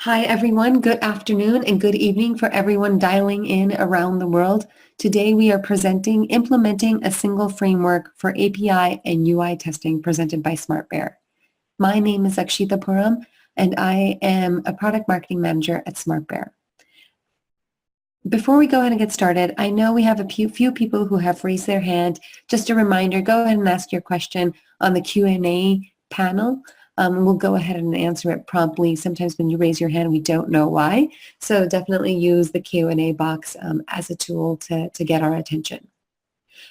Hi, everyone. Good afternoon and good evening for everyone dialing in around the world. Today, we are presenting Implementing a Single Framework for API and UI Testing presented by SmartBear. My name is Akshita Puram, and I am a Product Marketing Manager at SmartBear. Before we go ahead and get started, I know we have a few people who have raised their hand. Just a reminder, go ahead and ask your question on the Q&A panel. We'll go ahead and answer it promptly. Sometimes when you raise your hand, we don't know why. So definitely use the Q&A box as a tool to get our attention.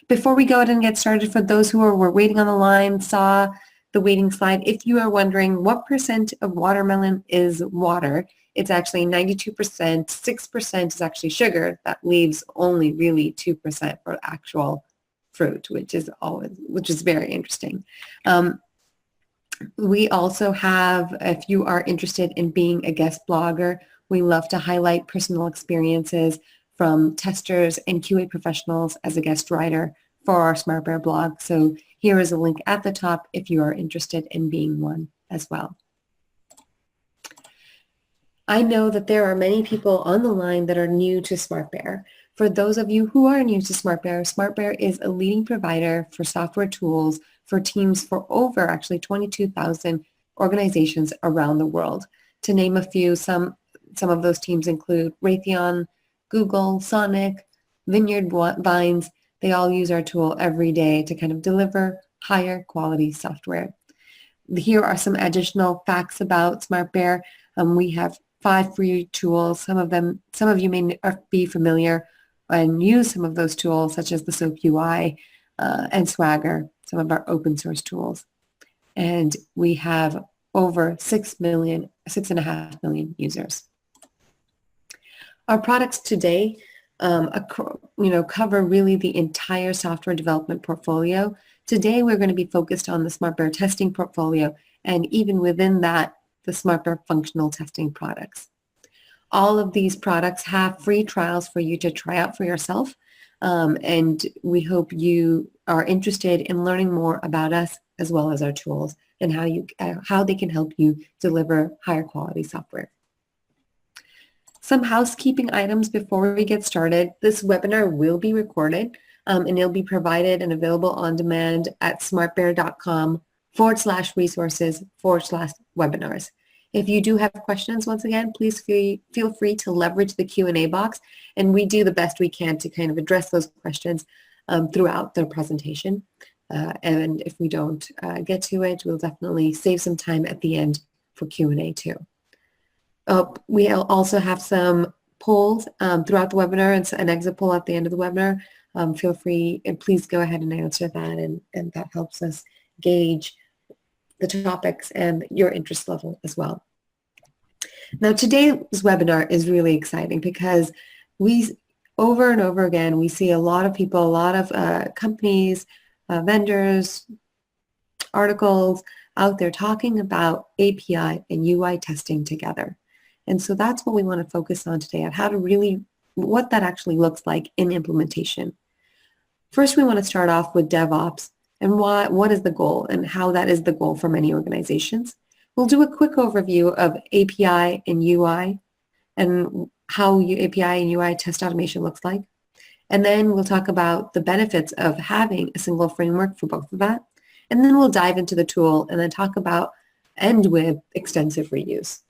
Before we go ahead and get started, for those who were waiting on the line, saw the waiting slide, if you are wondering what percent of watermelon is water, it's actually 92%, 6% is actually sugar. That leaves only really 2% for actual fruit, which is very interesting. We also have, if you are interested in being a guest blogger, we love to highlight personal experiences from testers and QA professionals as a guest writer for our SmartBear blog. So here is a link at the top if you are interested in being one as well. I know that there are many people on the line that are new to SmartBear. For those of you who are new to SmartBear, SmartBear is a leading provider for software tools for teams for over actually 22,000 organizations around the world. To name a few, some of those teams include Raytheon, Google, Sonic, Vineyard Vines. They all use our tool every day to kind of deliver higher quality software. Here are some additional facts about SmartBear. We have 5 free tools. Some of you may be familiar and use some of those tools, such as the SOAP UI and Swagger, some of our open source tools. And we have over 6.5 million users. Our products today cover really the entire software development portfolio. Today, we're going to be focused on the SmartBear testing portfolio, and even within that, the SmartBear functional testing products. All of these products have free trials for you to try out for yourself, and we hope you are interested in learning more about us as well as our tools and how they can help you deliver higher quality software. Some housekeeping items before we get started. This webinar will be recorded and it'll be provided and available on demand at smartbear.com/resources/webinars. If you do have questions, once again, please feel free to leverage the Q&A box, and we do the best we can to kind of address those questions throughout the presentation. And if we don't get to it, we'll definitely save some time at the end for Q&A too. We also have some polls throughout the webinar and an exit poll at the end of the webinar. Feel free and please go ahead and answer that, and that helps us gauge the topics and your interest level as well. Now, today's webinar is really exciting because over and over again, we see a lot of people, a lot of companies, vendors, articles out there talking about API and UI testing together. And so that's what we want to focus on today, on what that actually looks like in implementation. First, we want to start off with DevOps and what is the goal and how that is the goal for many organizations. We'll do a quick overview of API and UI and how API and UI test automation looks like. And then we'll talk about the benefits of having a single framework for both of that. And then we'll dive into the tool and then end with extensive reuse.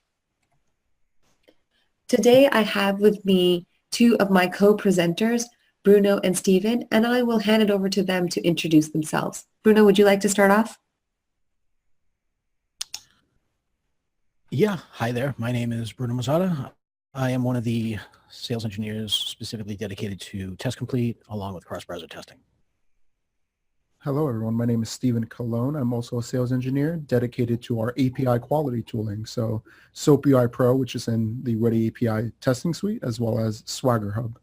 Today I have with me 2 of my co-presenters, Bruno and Steven, and I will hand it over to them to introduce themselves. Bruno, would you like to start off? Yeah, hi there. My name is Bruno Mazzata. I am one of the sales engineers specifically dedicated to Test Complete along with cross-browser testing. Hello, everyone. My name is Steven Colon. I'm also a sales engineer dedicated to our API quality tooling. So SOAP UI Pro, which is in the Ready API testing suite, as well as Swagger Hub.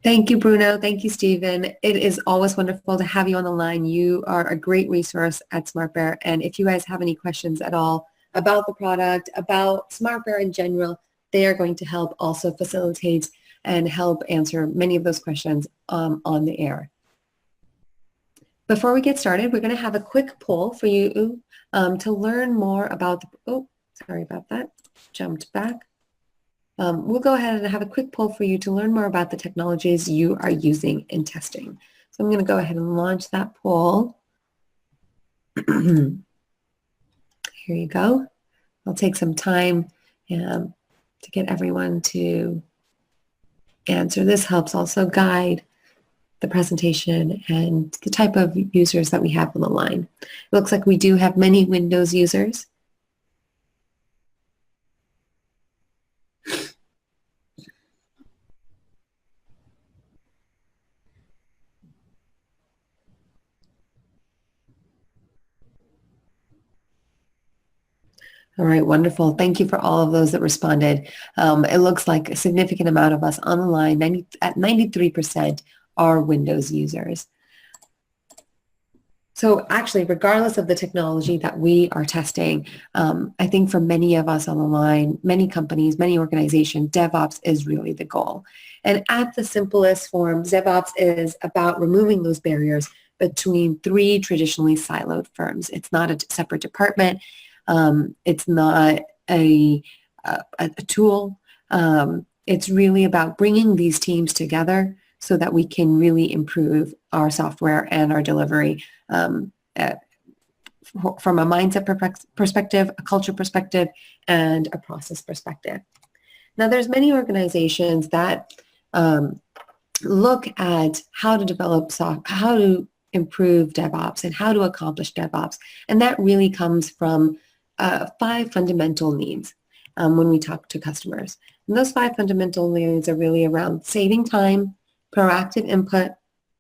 Thank you, Bruno. Thank you, Steven. It is always wonderful to have you on the line. You are a great resource at SmartBear. And if you guys have any questions at all about the product, about SmartBear in general, they are going to help also facilitate and help answer many of those questions on the air. Before we get started, we're going to have a quick poll for you to learn more about sorry about that, jumped back. We'll go ahead and have a quick poll for you to learn more about the technologies you are using in testing. So I'm going to go ahead and launch that poll. Here you go. I'll take some time to get everyone to answer. This helps also guide the presentation and the type of users that we have on the line. It looks like we do have many Windows users. All right, wonderful. Thank you for all of those that responded. It looks like a significant amount of us on the line, at 93%, are Windows users. So actually, regardless of the technology that we are testing, I think for many of us on the line, many companies, many organizations, DevOps is really the goal. And at the simplest form, DevOps is about removing those barriers between three traditionally siloed firms. It's not a separate department. It's not a tool. It's really about bringing these teams together so that we can really improve our software and our delivery from a mindset perspective, a culture perspective, and a process perspective. Now, there's many organizations that look at how to develop how to improve DevOps and how to accomplish DevOps, and that really comes from 5 fundamental needs when we talk to customers. And those 5 fundamental needs are really around saving time, proactive input,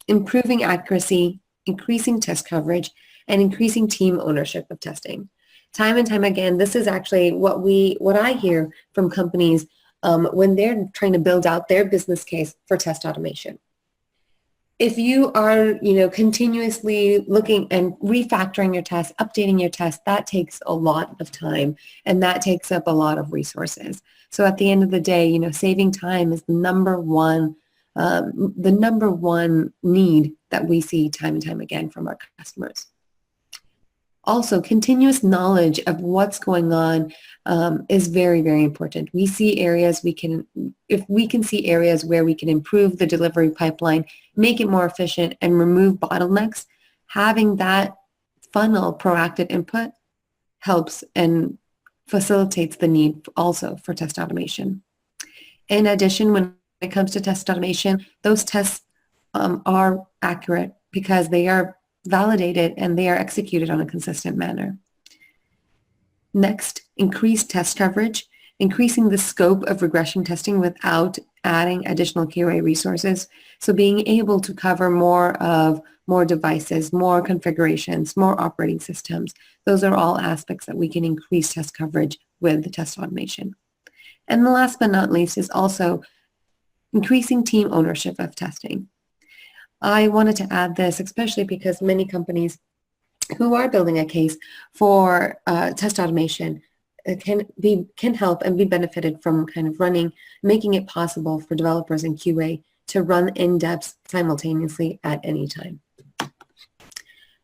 improving accuracy, increasing test coverage, and increasing team ownership of testing. Time and time again, this is actually what I hear from companies when they're trying to build out their business case for test automation. If you are, continuously looking and refactoring your tests, updating your tests, that takes a lot of time and that takes up a lot of resources. So at the end of the day, saving time is the number one need that we see time and time again from our customers. Also, continuous knowledge of what's going on is very, very important. We see areas if we can see areas where we can improve the delivery pipeline, make it more efficient, and remove bottlenecks, having that funnel proactive input helps and facilitates the need also for test automation. In addition, when it comes to test automation, those tests are accurate because they are validated and they are executed on a consistent manner. Next, increased test coverage, increasing the scope of regression testing without adding additional QA resources. So being able to cover more devices, more configurations, more operating systems. Those are all aspects that we can increase test coverage with the test automation. And the last but not least is also increasing team ownership of testing. I wanted to add this, especially because many companies who are building a case for test automation can help and be benefited from kind of making it possible for developers and QA to run in-depth simultaneously at any time.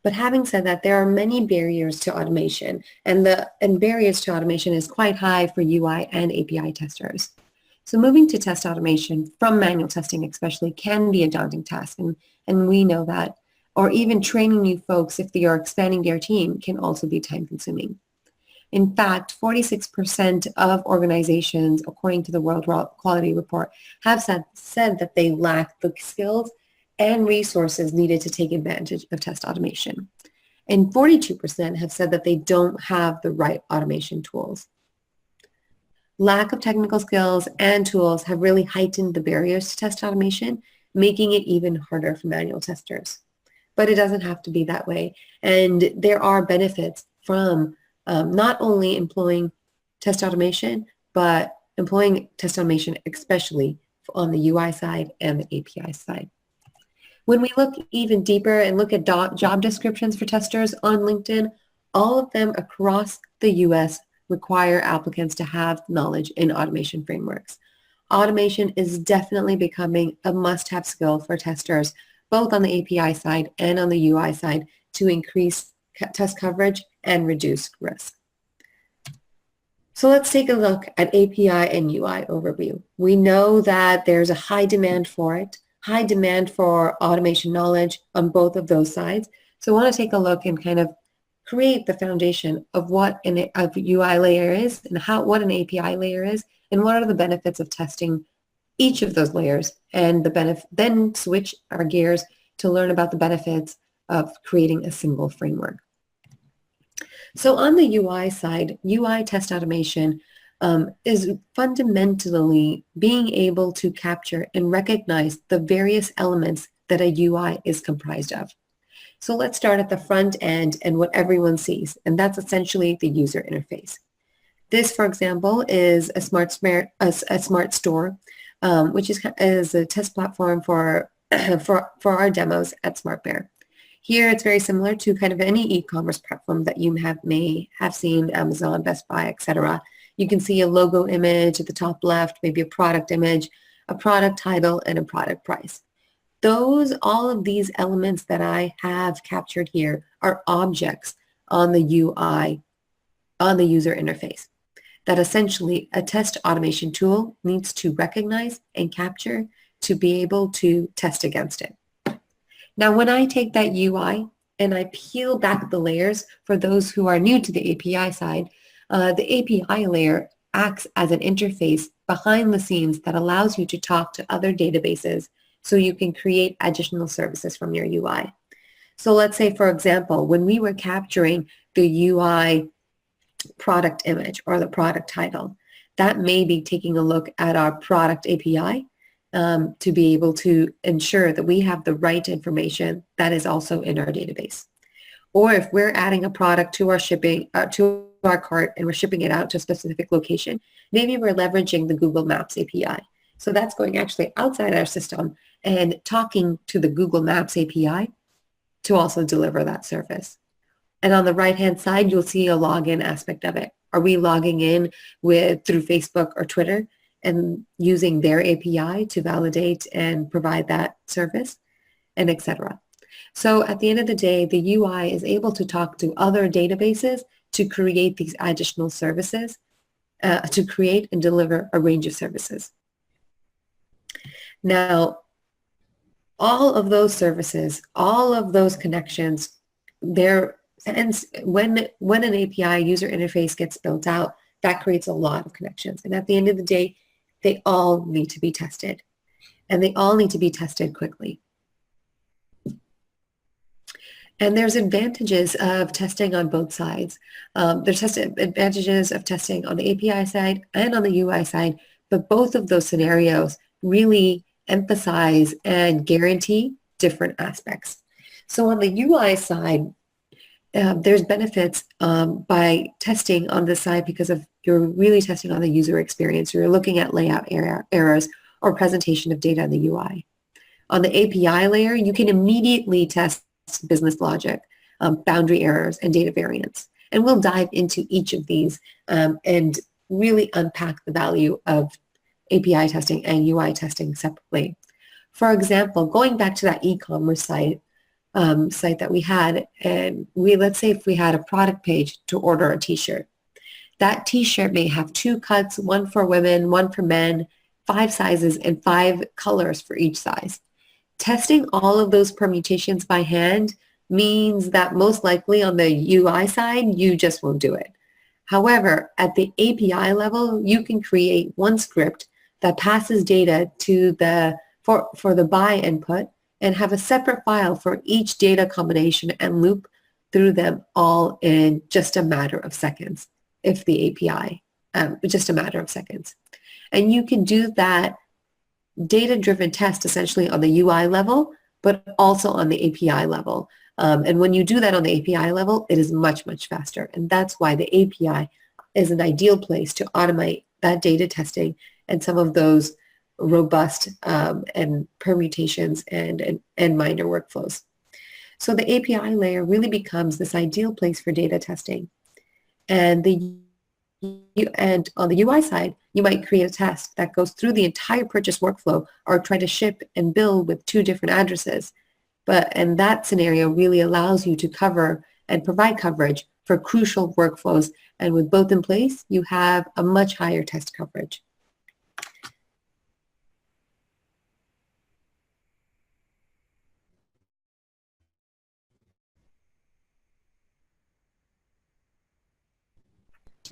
But having said that, there are many barriers to automation, and barriers to automation is quite high for UI and API testers. So moving to test automation from manual testing especially can be a daunting task, and we know that. Or even training new folks if they are expanding their team can also be time consuming. In fact, 46% of organizations, according to the World Quality Report, have said that they lack the skills and resources needed to take advantage of test automation. And 42% have said that they don't have the right automation tools. Lack of technical skills and tools have really heightened the barriers to test automation, making it even harder for manual testers. But it doesn't have to be that way. And there are benefits from not only employing test automation, but employing test automation especially on the UI side and the API side. When we look even deeper and look at job descriptions for testers on LinkedIn, all of them across the US require applicants to have knowledge in automation frameworks. Automation is definitely becoming a must-have skill for testers both on the API side and on the UI side, to increase test coverage and reduce risk. So let's take a look at API and UI overview. We know that there's a high demand for it, high demand for automation knowledge on both of those sides. So I want to take a look and kind of create the foundation of what a UI layer is and what an API layer is, and what are the benefits of testing each of those layers, and then switch our gears to learn about the benefits of creating a single framework. So on the UI side, UI test automation is fundamentally being able to capture and recognize the various elements that a UI is comprised of. So let's start at the front end and what everyone sees, and that's essentially the user interface. This, for example, is a smart store, which is a test platform for our demos at SmartBear. Here, it's very similar to kind of any e-commerce platform that you may have seen, Amazon, Best Buy, etc. You can see a logo image at the top left, maybe a product image, a product title, and a product price. All of these elements that I have captured here are objects on the UI, on the user interface, that essentially a test automation tool needs to recognize and capture to be able to test against it. Now, when I take that UI and I peel back the layers for those who are new to the API side, the API layer acts as an interface behind the scenes that allows you to talk to other databases so you can create additional services from your UI. So let's say, for example, when we were capturing the UI product image or the product title, that may be taking a look at our product API to be able to ensure that we have the right information that is also in our database. Or if we're adding a product to our to our cart and we're shipping it out to a specific location, maybe we're leveraging the Google Maps API. So that's going actually outside our system and talking to the Google Maps API to also deliver that service. And on the right-hand side, you'll see a login aspect of it. Are we logging in through Facebook or Twitter and using their API to validate and provide that service, and etc. So at the end of the day, the UI is able to talk to other databases to create these additional services, to create and deliver a range of services. Now, all of those services, all of those connections, and when an API user interface gets built out, that creates a lot of connections. And at the end of the day, they all need to be tested. And they all need to be tested quickly. And there's advantages of testing on both sides. There's advantages of testing on the API side and on the UI side, but both of those scenarios really emphasize and guarantee different aspects. So on the UI side, there's benefits by testing on this side because you're really testing on the user experience. You're looking at layout errors or presentation of data in the UI. On the API layer, you can immediately test business logic, boundary errors, and data variance. And we'll dive into each of these and really unpack the value of API testing and UI testing separately. For example, going back to that e-commerce site that we had, and let's say if we had a product page to order a t-shirt. That t-shirt may have 2 cuts, one for women, one for men, 5 sizes, and 5 colors for each size. Testing all of those permutations by hand means that most likely on the UI side, you just won't do it. However, at the API level, you can create one script that passes data to for the buy input and have a separate file for each data combination and loop through them all in just a matter of seconds, if the API, just a matter of seconds. And you can do that data-driven test essentially on the UI level, but also on the API level. And when you do that on the API level, it is much, much faster. And that's why the API is an ideal place to automate that data testing and some of those robust and permutations and minor workflows. So the API layer really becomes this ideal place for data testing. And on the UI side, you might create a test that goes through the entire purchase workflow or try to ship and bill with 2 different addresses. And that scenario really allows you to cover and provide coverage for crucial workflows. And with both in place, you have a much higher test coverage.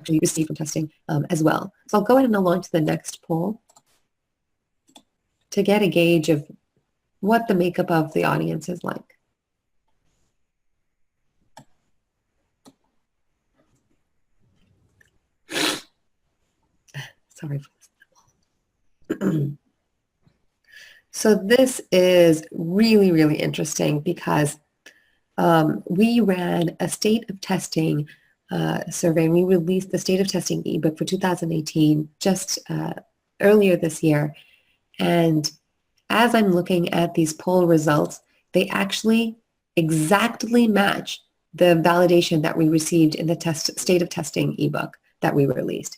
You receive from testing as well. So I'll go ahead and I'll launch the next poll to get a gauge of what the makeup of the audience is like. Sorry for this. So this is really, really interesting because we ran a state of testing survey, and we released the state of testing ebook for 2018 just earlier this year. And as I'm looking at these poll results, they actually exactly match the validation that we received in the state of testing ebook that we released,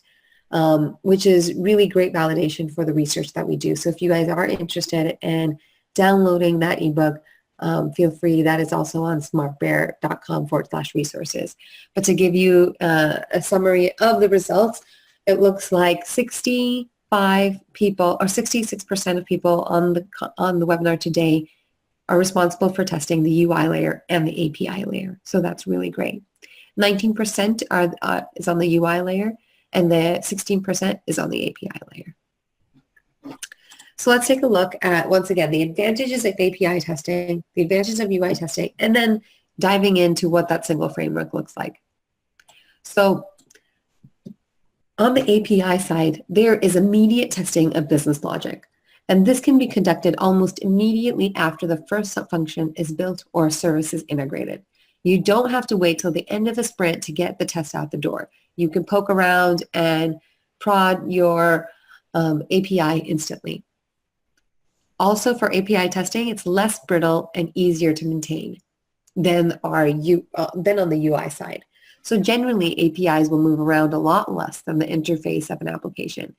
which is really great validation for the research that we do. So if you guys are interested in downloading that ebook, feel free. That is also on smartbear.com/resources. But to give you a summary of the results, it looks like 65 people or 66% of people on the webinar today are responsible for testing the UI layer and the API layer. So that's really great. 19% is on the UI layer, and the 16% is on the API layer. So let's take a look at, once again, the advantages of API testing, the advantages of UI testing, and then diving into what that single framework looks like. So on the API side, there is immediate testing of business logic. And this can be conducted almost immediately after the first function is built or a service is integrated. You don't have to wait till the end of a sprint to get the test out the door. You can poke around and prod your API instantly. Also for API testing, it's less brittle and easier to maintain than on the UI side. So generally, APIs will move around a lot less than the interface of an application.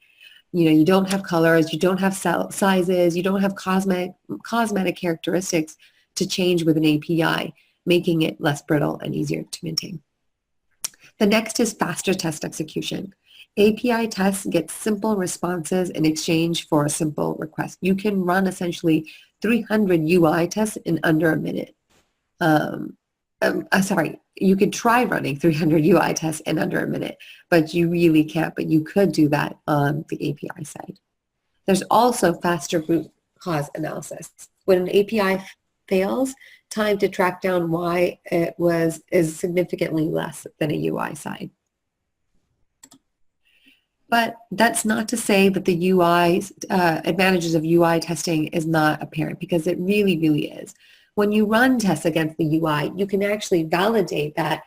You know, you don't have colors, you don't have sizes, you don't have cosmetic characteristics to change with an API, making it less brittle and easier to maintain. The next is faster test execution. API tests get simple responses in exchange for a simple request. You can run essentially 300 UI tests in under a minute. You could try running 300 UI tests in under a minute, but you really can't, but you could do that on the API side. There's also faster root cause analysis. When an API fails, time to track down why it is significantly less than a UI side. But that's not to say that the advantages of UI testing is not apparent, because it really, really is. When you run tests against the UI, you can actually validate that.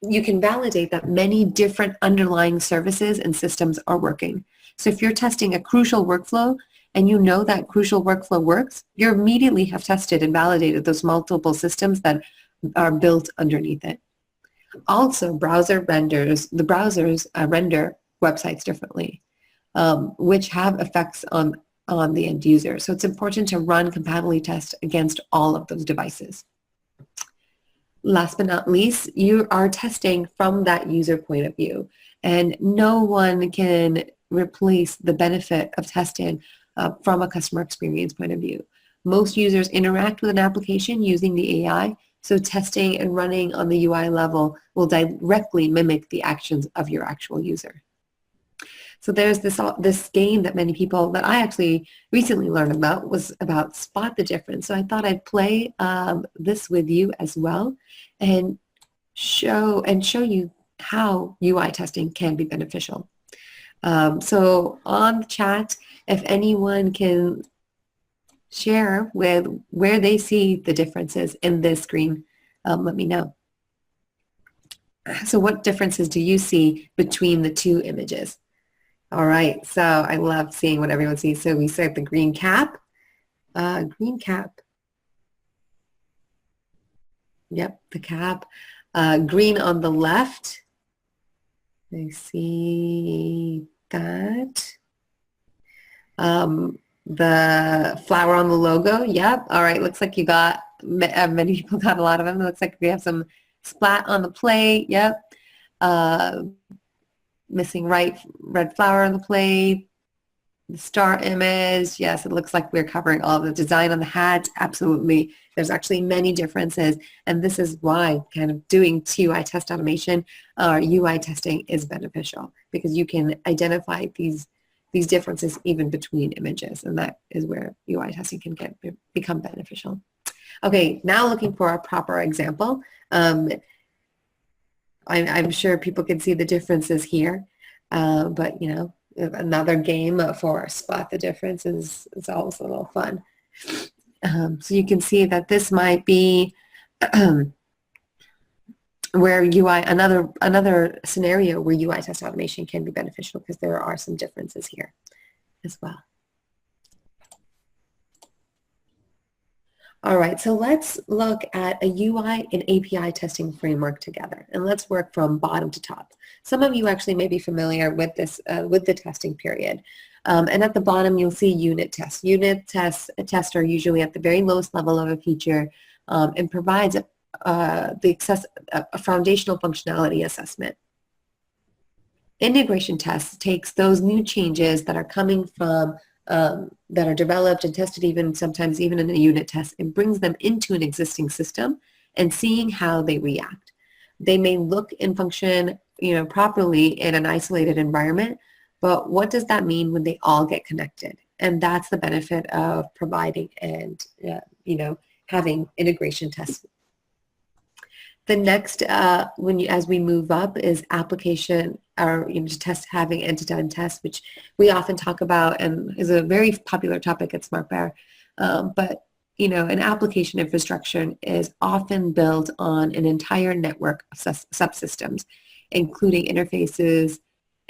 You can validate that many different underlying services and systems are working. So if you're testing a crucial workflow and you know that crucial workflow works, you immediately have tested and validated those multiple systems that are built underneath it. Also, the browsers render websites differently, which have effects on the end user. So it's important to run compatibility tests against all of those devices. Last but not least, you are testing from that user point of view, and no one can replace the benefit of testing from a customer experience point of view. Most users interact with an application using the AI, so testing and running on the UI level will directly mimic the actions of your actual user. So there's this game that many people that I actually recently learned about was about spot the difference. So I thought I'd play this with you as well and show you how UI testing can be beneficial. So on the chat, if anyone can share with where they see the differences in this screen, let me know. So what differences do you see between the two images? All right, so I love seeing what everyone sees. So we said the green cap. Yep, the cap. Green on the left. I see that. The flower on the logo. Yep. All right, looks like you got Many people got a lot of them. It looks like we have some splat on the plate. Yep. Missing red flower on the plate. The star image, yes, it looks like we're covering all of the design on the hat. Absolutely. There's actually many differences, and this is why kind of doing UI test automation or UI testing is beneficial, because you can identify these differences even between images, and that is where UI testing can become beneficial. Okay, now looking for a proper example. I'm sure people can see the differences here, but you know, another game for spot the difference is always a little fun. So you can see that this might be where UI, another scenario where UI test automation can be beneficial, because there are some differences here as well. All right, so let's look at a UI and API testing framework together, and let's work from bottom to top. Some of you actually may be familiar with this, with the testing period. And at the bottom, you'll see unit tests. Unit tests are usually at the very lowest level of a feature and provides a foundational functionality assessment. Integration tests takes those new changes that are coming from that are developed and tested sometimes even in a unit test, and brings them into an existing system and seeing how they react. They may look and function, you know, properly in an isolated environment, but what does that mean when they all get connected? And that's the benefit of providing and you know, having integration tests. The next, as we move up, is application, or you know, having end-to-end tests, which we often talk about and is a very popular topic at SmartBear. But you know, an application infrastructure is often built on an entire network of subsystems, including interfaces,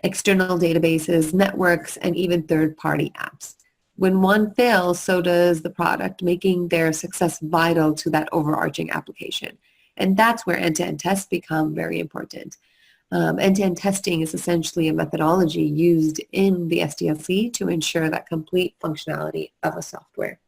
external databases, networks, and even third-party apps. When one fails, so does the product, making their success vital to that overarching application. And that's where end-to-end tests become very important. End-to-end testing is essentially a methodology used in the SDLC to ensure that complete functionality of a software.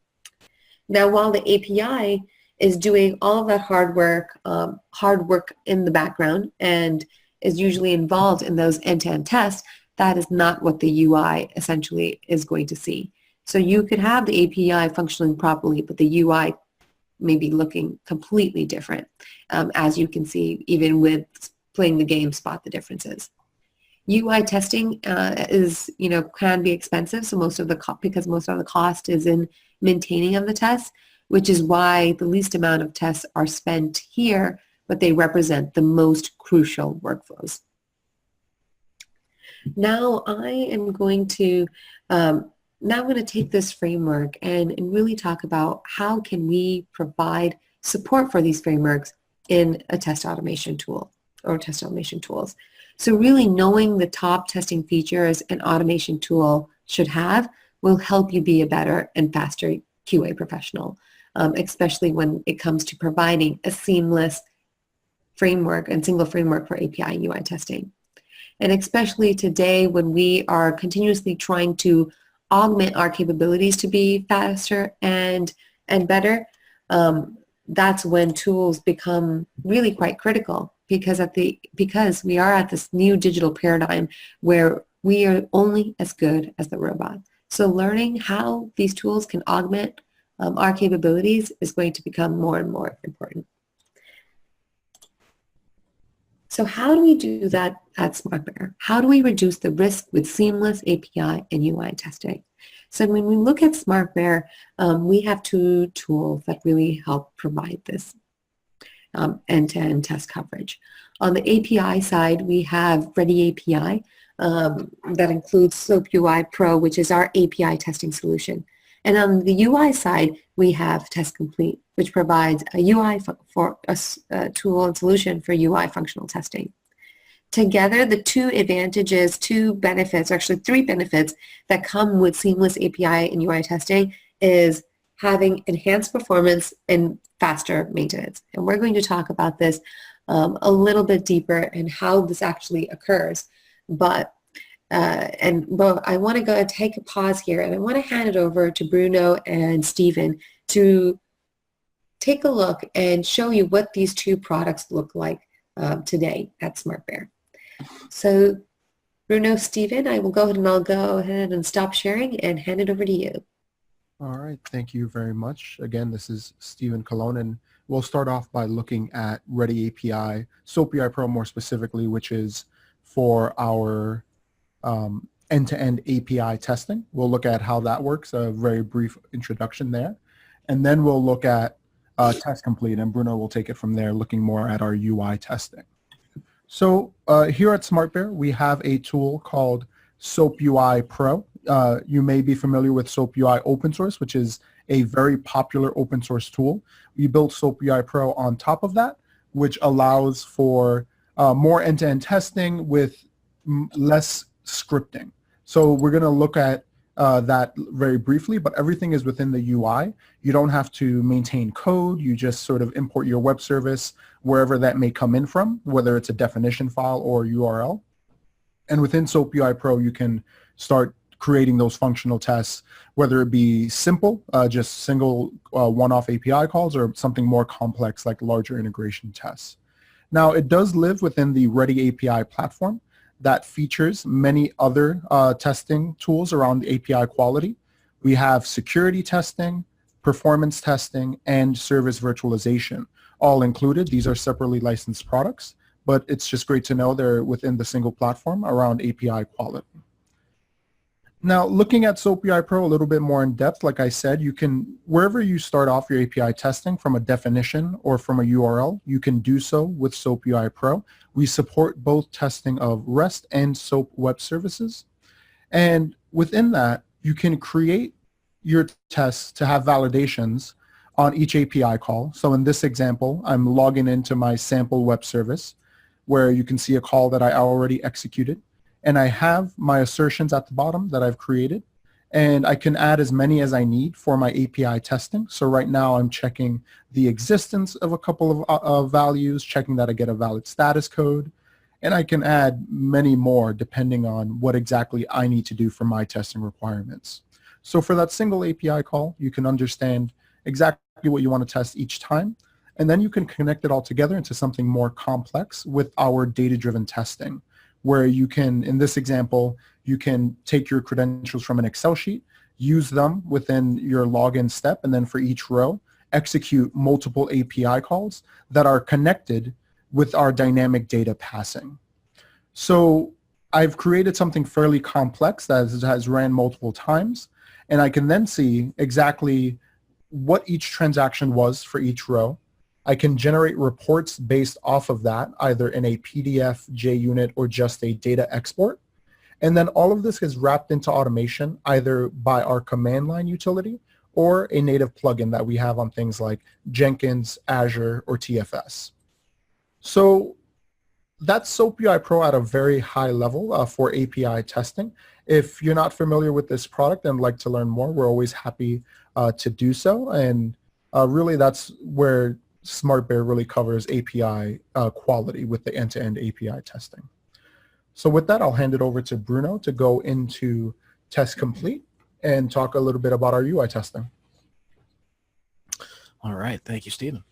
Now, while the API is doing all of that hard work in the background and is usually involved in those end-to-end tests, that is not what the UI essentially is going to see. So you could have the API functioning properly, but the UI may be looking completely different, as you can see even with playing the game Spot the Differences. UI testing can be expensive, so because most of the cost is in maintaining of the tests, which is why the least amount of tests are spent here, but they represent the most crucial workflows. Now I am going to take this framework and really talk about how can we provide support for these frameworks in a test automation tool or test automation tools. So really knowing the top testing features an automation tool should have will help you be a better and faster QA professional, especially when it comes to providing a seamless framework and single framework for API and UI testing. And especially today when we are continuously trying to augment our capabilities to be faster and better, that's when tools become really quite critical, because we are at this new digital paradigm where we are only as good as the robot. So learning how these tools can augment our capabilities is going to become more and more important. So how do we do that at SmartBear? How do we reduce the risk with seamless API and UI testing? So when we look at SmartBear, we have two tools that really help provide this end-to-end test coverage. On the API side, we have Ready API that includes SoapUI Pro, which is our API testing solution. And on the UI side, we have Test Complete, which provides a UI tool and solution for UI functional testing. Together, the two benefits, actually three benefits that come with seamless API and UI testing is having enhanced performance and faster maintenance. And we're going to talk about this a little bit deeper and how this actually occurs. But I want to go take a pause here, and I want to hand it over to Bruno and Stephen to take a look and show you what these two products look like today at SmartBear. So Bruno, Stephen, I will go ahead and stop sharing and hand it over to you. All right, thank you very much. Again, this is Stephen Colon, and we'll start off by looking at Ready API, SoapBI Pro more specifically, which is for our end-to-end API testing. We'll look at how that works, a very brief introduction there. And then we'll look at Test Complete, and Bruno will take it from there, looking more at our UI testing. So here at SmartBear, we have a tool called SoapUI Pro. You may be familiar with SoapUI open source, which is a very popular open source tool. We built SoapUI Pro on top of that, which allows for more end-to-end testing with less scripting. So we're going to look at that very briefly, but everything is within the UI. You don't have to maintain code. You just sort of import your web service wherever that may come in from, whether it's a definition file or URL. And within SoapUI Pro, you can start creating those functional tests, whether it be simple, just single one-off API calls, or something more complex like larger integration tests. Now, it does live within the Ready API platform that features many other testing tools around the API quality. We have security testing, performance testing, and service virtualization all included. These are separately licensed products, but it's just great to know they're within the single platform around API quality. Now, looking at SoapUI Pro a little bit more in depth, like I said, you can, wherever you start off your API testing from a definition or from a URL, you can do so with SoapUI Pro. We support both testing of REST and SOAP web services. And within that, you can create your tests to have validations on each API call. So in this example, I'm logging into my sample web service where you can see a call that I already executed. And I have my assertions at the bottom that I've created. And I can add as many as I need for my API testing. So right now I'm checking the existence of a couple of values, checking that I get a valid status code. And I can add many more depending on what exactly I need to do for my testing requirements. So for that single API call, you can understand exactly what you want to test each time. And then you can connect it all together into something more complex with our data-driven testing, where you can, in this example, you can take your credentials from an Excel sheet, use them within your login step, and then for each row, execute multiple API calls that are connected with our dynamic data passing. So I've created something fairly complex that has ran multiple times, and I can then see exactly what each transaction was for each row. I can generate reports based off of that, either in a PDF, JUnit, or just a data export. And then all of this is wrapped into automation, either by our command line utility or a native plugin that we have on things like Jenkins, Azure, or TFS. So that's SoapUI Pro at a very high level for API testing. If you're not familiar with this product and like to learn more, we're always happy to do so. And really that's where SmartBear really covers API quality with the end-to-end API testing. So with that, I'll hand it over to Bruno to go into Test Complete and talk a little bit about our UI testing. All right, thank you, Stephen.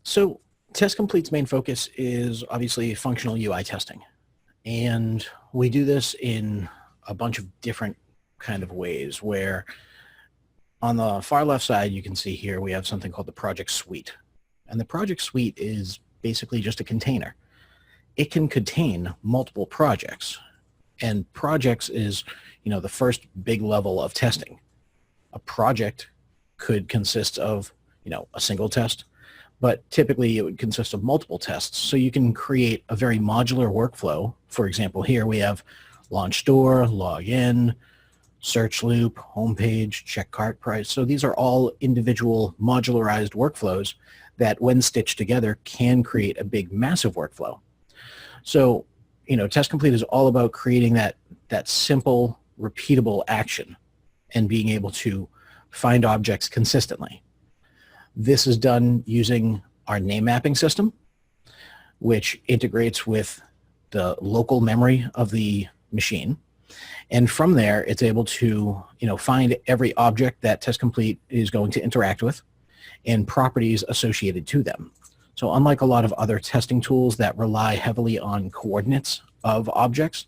So Test Complete's main focus is obviously functional UI testing. And we do this in a bunch of different kind of ways, where on the far left side, you can see here we have something called the project suite. And the project suite is basically just a container. It can contain multiple projects. And projects is, the first big level of testing. A project could consist of, a single test, but typically it would consist of multiple tests. So you can create a very modular workflow. For example, here we have launch store, login, search loop, homepage, check cart price. So these are all individual modularized workflows that when stitched together can create a big, massive workflow. So, Test Complete is all about creating that simple, repeatable action and being able to find objects consistently. This is done using our name mapping system, which integrates with the local memory of the machine. And from there, it's able to, find every object that Test Complete is going to interact with. and properties associated to them. So unlike a lot of other testing tools that rely heavily on coordinates of objects,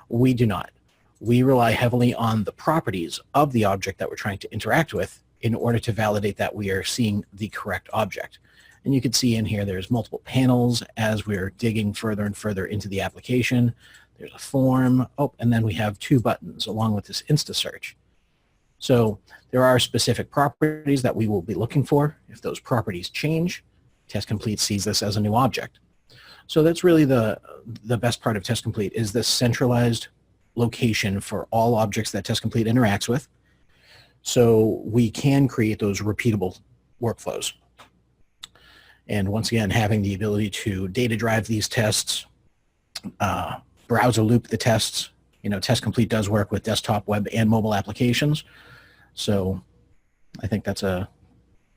we do not. We rely heavily on the properties of the object that we're trying to interact with in order to validate that we are seeing the correct object. And you can see in here there's multiple panels as we're digging further and further into the application. There's a form, and then we have 2 buttons along with this Insta search. So there are specific properties that we will be looking for. If those properties change, Test Complete sees this as a new object. So that's really the best part of Test Complete, is this centralized location for all objects that Test Complete interacts with. So we can create those repeatable workflows. And once again, having the ability to data drive these tests, browser loop the tests. Test Complete does work with desktop, web, and mobile applications. So I think that's a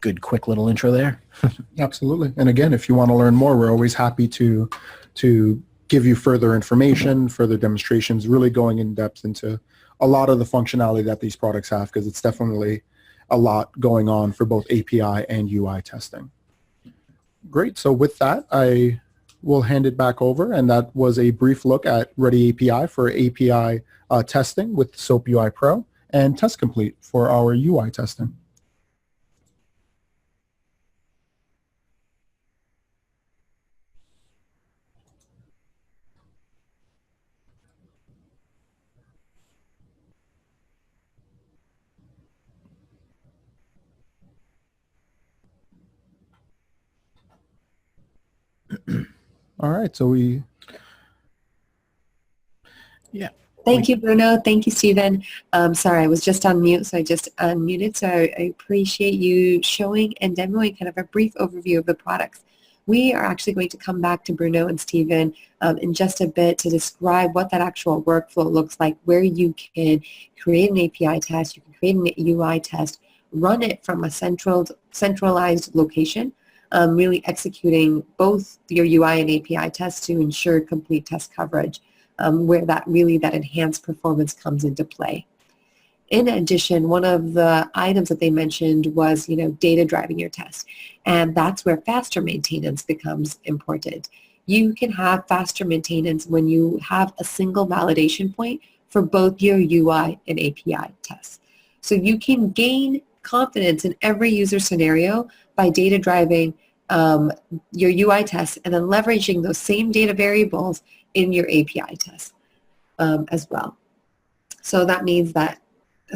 good, quick little intro there. Absolutely. And again, if you want to learn more, we're always happy to give you further information, further demonstrations, really going in depth into a lot of the functionality that these products have, because it's definitely a lot going on for both API and UI testing. Great. So with that, I will hand it back over. And that was a brief look at Ready API for API testing with SOAP UI Pro, and Test Complete for our UI testing. All right, so Thank you, Bruno. Thank you, Stephen. Sorry, I was just on mute, so I just unmuted. So I appreciate you showing and demoing kind of a brief overview of the products. We are actually going to come back to Bruno and Stephen in just a bit to describe what that actual workflow looks like, where you can create an API test, you can create an UI test, run it from a centralized location, really executing both your UI and API tests to ensure complete test coverage, where that enhanced performance comes into play. In addition, one of the items that they mentioned was, data driving your test. And that's where faster maintenance becomes important. You can have faster maintenance when you have a single validation point for both your UI and API tests. So you can gain confidence in every user scenario by data driving your UI tests and then leveraging those same data variables in your API tests as well. So that means that,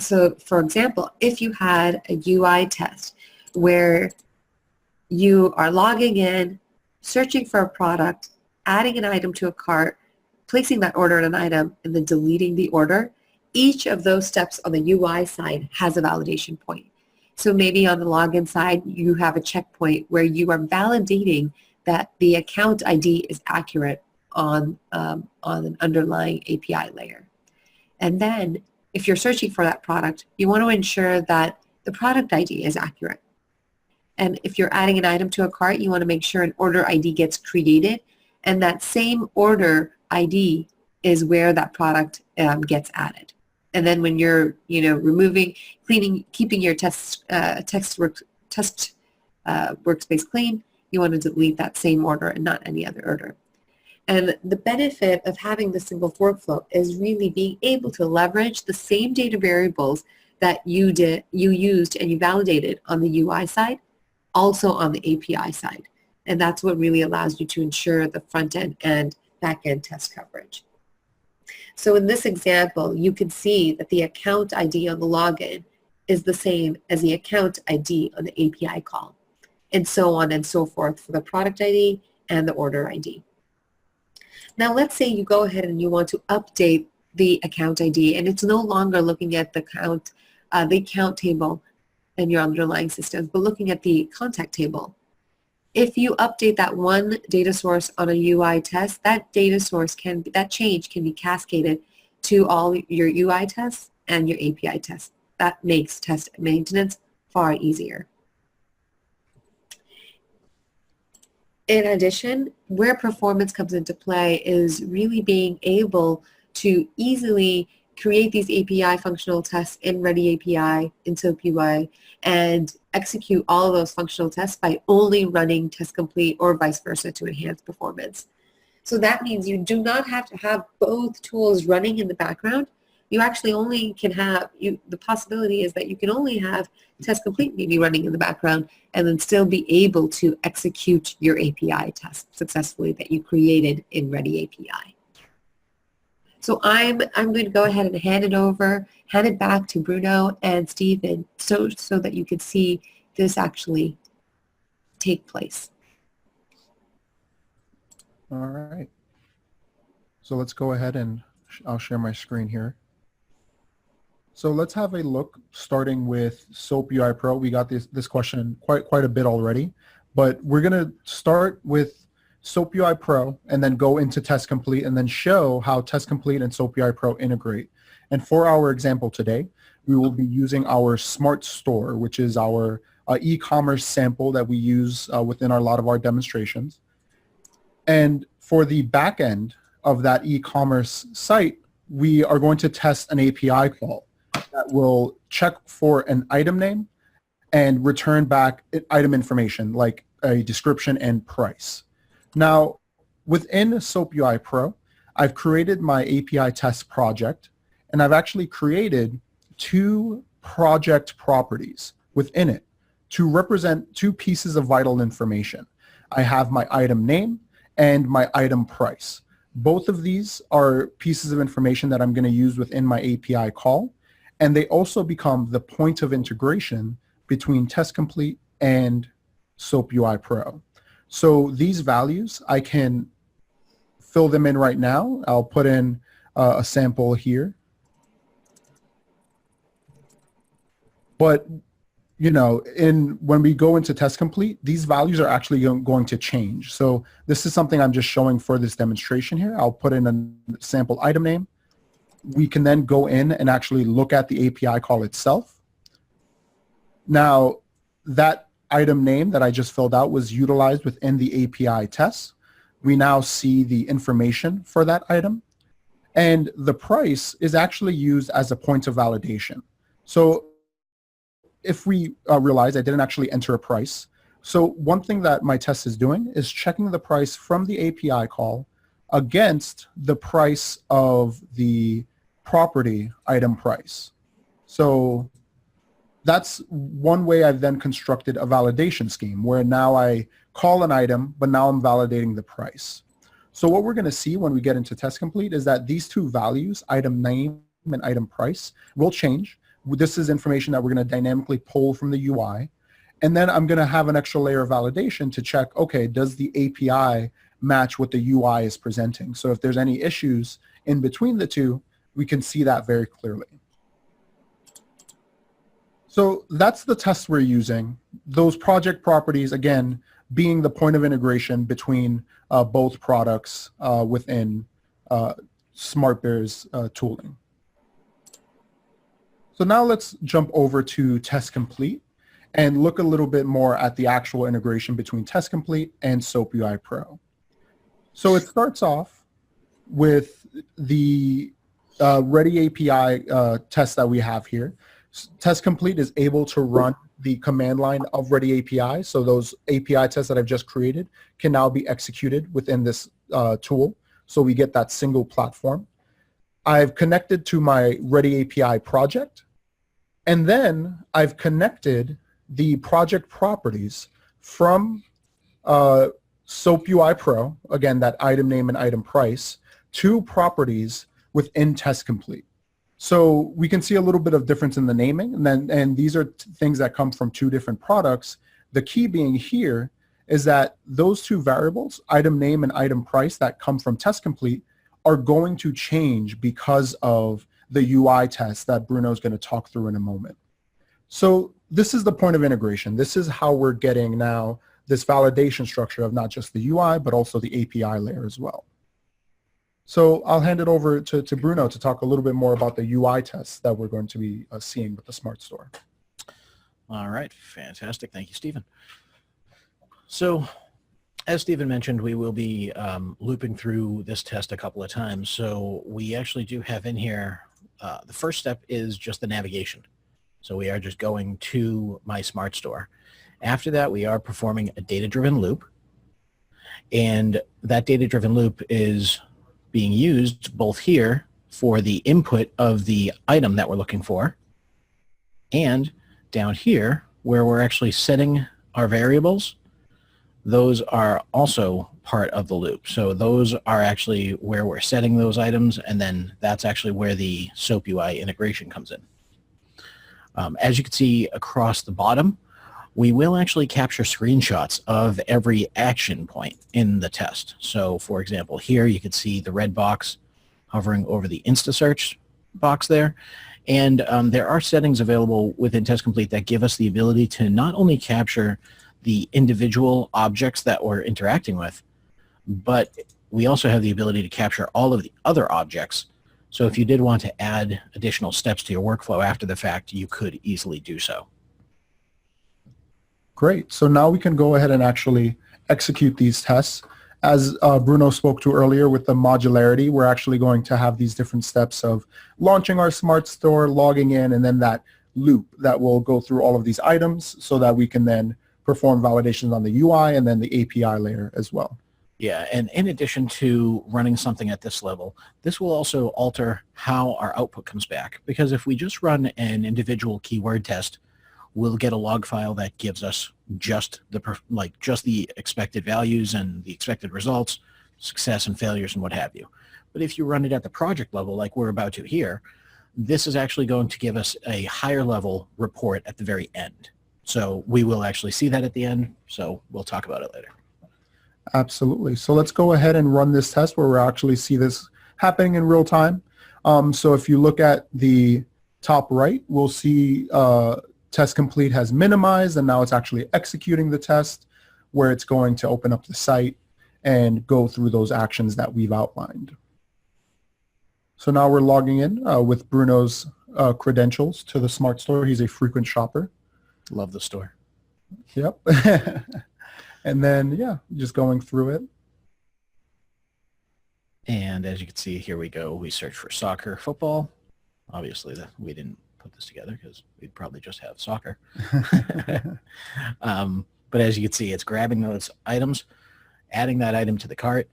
for example, if you had a UI test where you are logging in, searching for a product, adding an item to a cart, placing that order in an item, and then deleting the order, each of those steps on the UI side has a validation point. So maybe on the login side, you have a checkpoint where you are validating that the account ID is accurate on an underlying API layer. And then if you're searching for that product, you want to ensure that the product ID is accurate. And if you're adding an item to a cart, you want to make sure an order ID gets created, and that same order ID is where that product gets added. And then when you're, removing, cleaning, keeping your test workspace clean, you want to delete that same order and not any other order. And the benefit of having the single workflow is really being able to leverage the same data variables that you used and you validated on the UI side, also on the API side. And that's what really allows you to ensure the front-end and back-end test coverage. So in this example, you can see that the account ID on the login is the same as the account ID on the API call, and so on and so forth for the product ID and the order ID. Now let's say you go ahead and you want to update the account ID, and it's no longer looking at the account table in your underlying systems, but looking at the contact table. If you update that one data source on a UI test, that change can be cascaded to all your UI tests and your API tests. That makes test maintenance far easier. In addition, where performance comes into play is really being able to easily create these API functional tests in Ready API, in SOAP UI, and execute all of those functional tests by only running test complete or vice versa to enhance performance. So that means you do not have to have both tools running in the background. You actually only can have, the possibility is that you can only have test complete maybe running in the background and then still be able to execute your API test successfully that you created in Ready API. So I'm going to go ahead and hand it back to Bruno and Stephen so that you could see this actually take place. All right. So let's go ahead and I'll share my screen here. So let's have a look starting with SOAP UI Pro. We got this question quite a bit already, but we're going to start with SOAP UI Pro and then go into Test Complete and then show how Test Complete and SOAP UI Pro integrate. And for our example today, we will be using our Smart Store, which is our e-commerce sample that we use within a lot of our demonstrations. And for the back end of that e-commerce site, we are going to test an API call that will check for an item name and return back item information like a description and price. Now, within SOAP UI Pro, I've created my API test project, and I've actually created 2 project properties within it to represent 2 pieces of vital information. I have my item name and my item price. Both of these are pieces of information that I'm going to use within my API call, and they also become the point of integration between Test Complete and SOAP UI Pro. So these values, I can fill them in right now. I'll put in a sample here. But you know, when we go into Test Complete, these values are actually going to change. So this is something I'm just showing for this demonstration here. I'll put in a sample item name. We can then go in and actually look at the API call itself. Now, that item name that I just filled out was utilized within the API tests. We now see the information for that item. And the price is actually used as a point of validation. So if we realize I didn't actually enter a price. So one thing that my test is doing is checking the price from the API call against the price of the property item price. So that's one way I've then constructed a validation scheme where now I call an item, but now I'm validating the price. So what we're going to see when we get into Test Complete is that these 2 values, item name and item price, will change. This is information that we're going to dynamically pull from the UI. And then I'm going to have an extra layer of validation to check, okay, does the API match what the UI is presenting? So if there's any issues in between the 2, we can see that very clearly. So that's the test we're using. Those project properties, again, being the point of integration between both products within SmartBear's tooling. So now let's jump over to Test Complete and look a little bit more at the actual integration between Test Complete and SOAP UI Pro. So it starts off with the Ready API test that we have here. Test Complete is able to run the command line of Ready API. So those API tests that I've just created can now be executed within this tool. So we get that single platform. I've connected to my Ready API project, and then I've connected the project properties from SOAP UI Pro, again, that item name and item price, to properties within Test Complete. So we can see a little bit of difference in the naming, and these are things that come from 2 different products. The key being here is that those 2 variables, item name and item price that come from Test Complete, are going to change because of the UI test that Bruno is going to talk through in a moment. So this is the point of integration. This is how we're getting now this validation structure of not just the UI, but also the API layer as well. So I'll hand it over to Bruno to talk a little bit more about the UI tests that we're going to be seeing with the Smart Store. All right, fantastic. Thank you, Stephen. So as Stephen mentioned, we will be looping through this test a couple of times. So we actually do have in here The first step is just the navigation. So we are just going to my smart store. After that, we are performing a data-driven loop. And that data-driven loop is being used both here for the input of the item that we're looking for, and down here where we're actually setting our variables. Those are also part of the loop. So those are actually where we're setting those items, and then that's actually where the SOAP UI integration comes in. As you can see across the bottom, we will actually capture screenshots of every action point in the test. So for example, here you can see the red box hovering over the InstaSearch box there. And there are settings available within Test Complete that give us the ability to not only capture the individual objects that we're interacting with, but we also have the ability to capture all of the other objects. So if you did want to add additional steps to your workflow after the fact, you could easily do so. Great. So now we can go ahead and actually execute these tests. As Bruno spoke to earlier with the modularity, we're actually going to have these different steps of launching our smart store, logging in, and then that loop that will go through all of these items so that we can then perform validations on the UI and then the API layer as well. Yeah, and in addition to running something at this level, this will also alter how our output comes back. Because if we just run an individual keyword test, we'll get a log file that gives us just the expected values and the expected results, success and failures and what have you. But if you run it at the project level, like we're about to here, this is actually going to give us a higher level report at the very end. So we will actually see that at the end. So we'll talk about it later. Absolutely. So let's go ahead and run this test where we'll actually see this happening in real time. So if you look at the top right, we'll see Test Complete has minimized, and now it's actually executing the test where it's going to open up the site and go through those actions that we've outlined. So now we're logging in with Bruno's credentials to the Smart Store. He's a frequent shopper. Love the store. Yep. And then, yeah, just going through it. And as you can see, here we go. We search for soccer, football. Obviously, we didn't put this together because we'd probably just have soccer. But as you can see, it's grabbing those items, adding that item to the cart.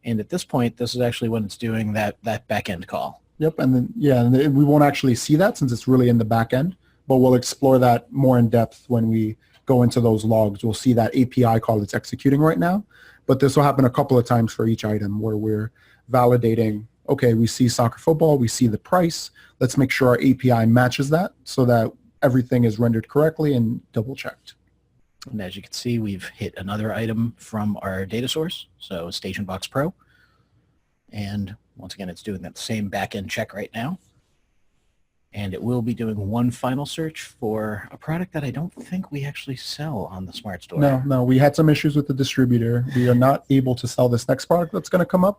And at this point, this is actually when it's doing that back-end call. Yep, and then, yeah, and we won't actually see that since it's really in the back end, but we'll explore that more in depth when we go into those logs. We'll see that API call that's executing right now, but this will happen a couple of times for each item where we're validating, okay, we see soccer football, we see the price, let's make sure our API matches that so that everything is rendered correctly and double checked. And as you can see, we've hit another item from our data source, so Station Box Pro. And once again, it's doing that same backend check right now. And it will be doing one final search for a product that I don't think we actually sell on the Smart Store. No, we had some issues with the distributor. We are not able to sell this next product that's going to come up,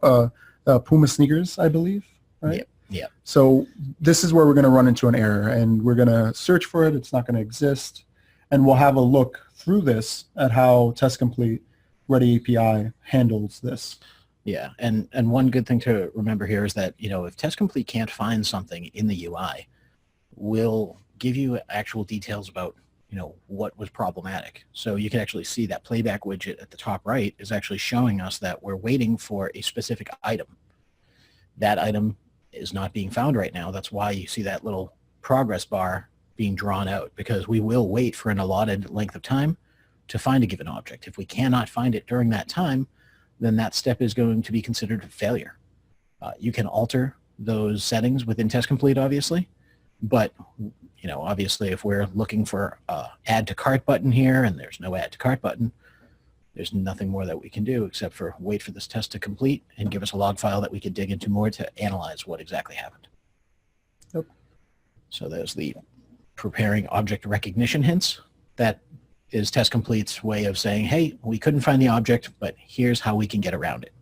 Puma sneakers, I believe, right? Yep. Yeah. So this is where we're going to run into an error, and we're going to search for it. It's not going to exist. And we'll have a look through this at how Test Complete Ready API handles this. Yeah, and one good thing to remember here is that, if Test Complete can't find something in the UI, we'll give you actual details about, what was problematic. So you can actually see that playback widget at the top right is actually showing us that we're waiting for a specific item. That item is not being found right now. That's why you see that little progress bar being drawn out, because we will wait for an allotted length of time to find a given object. If we cannot find it during that time, then that step is going to be considered a failure. You can alter those settings within Test Complete, obviously, but obviously if we're looking for add to cart button here and there's no add to cart button, there's nothing more that we can do except for wait for this test to complete and give us a log file that we could dig into more to analyze what exactly happened. Yep. So there's the preparing object recognition hints. That is Test Complete's way of saying, hey, we couldn't find the object, but here's how we can get around it.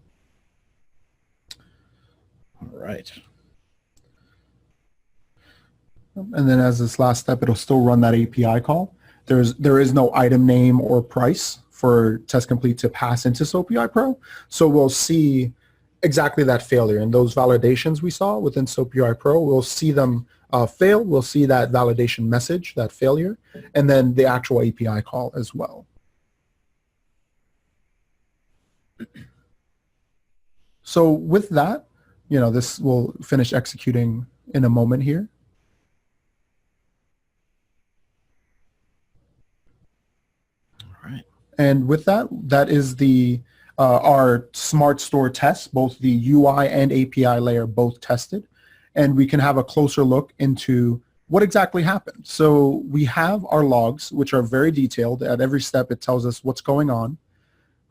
All right. And then as this last step, it'll still run that API call. There is no item name or price for Test Complete to pass into SOAP UI Pro. So we'll see exactly that failure. And those validations we saw within SOAP UI Pro, we'll see them fail. We'll see that validation message, that failure, and then the actual API call as well. So with that, this will finish executing in a moment here. All right. And with that, that is our Smart Store test, both the UI and API layer both tested. And we can have a closer look into what exactly happened. So we have our logs, which are very detailed. At every step, it tells us what's going on.